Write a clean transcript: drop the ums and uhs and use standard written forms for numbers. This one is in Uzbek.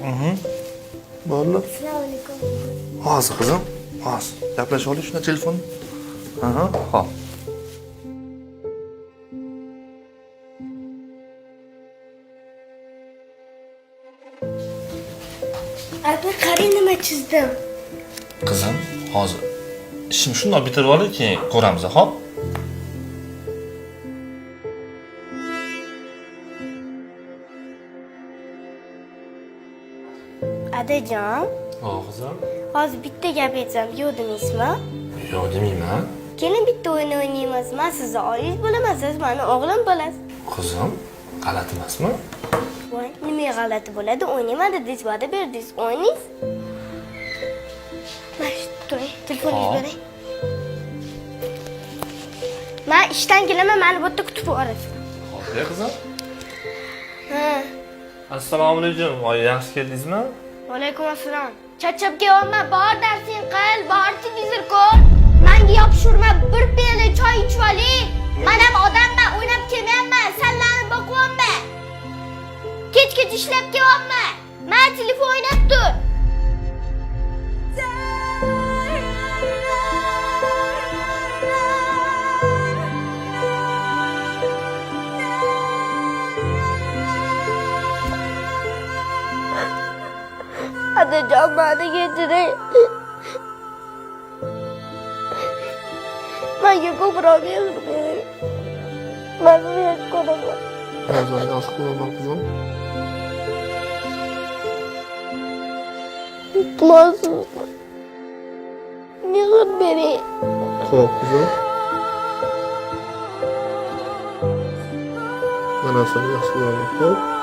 Bo'ldi. Assalomu alaykum. Hozir qizim. Hozir. Gaplashib oling shuna telefon. Xo'p. Abi qarang nima chizdim. Qizim, hozir ishim shundoq bitirib olay, keyin ko'ramiz, xo'p? Adajon, Qizim. hozir bitta gap aytsam, yo'q demaysizmi? Yo'q demayman. Keling bitta o'yin o'ynaymiz. Men sizni oyingiz bo'laman, siz meni o'g'lim bo'lasiz. Qizim, g'alati emasmi? Voy, nima g'alati bo'ladi? O'ynayman dedingiz, va'da berdingiz, o'ynaysiz. Mana shu turing, telefoningizni bering. Men ishdan kelaman, meni bu yerda kutib olasiz. Xo'p, qizim. Ha. Assalomu alaykum. Voy, yaxshi keldingizmi? Alaykum assalom. Charchab kelyapman, bor darsing qil, bor televizor ko'r. Menga yopishurma, bir piyola choy ichib oling. Men ham odamman, o'ynab kelmayapman, sallanib boqyapman. Kech-kech ishlab kelyapman. Men telefon o'ynab tur. Adajon, meni kechiring. Menga ko'proq mehr bering. Men hech ko'raman. Hozir yaxshi ko'raman, qizim. Iltimos, mehr bering. Xo'p, qizim. Mana seni yaxshi ko'raman, xo'p?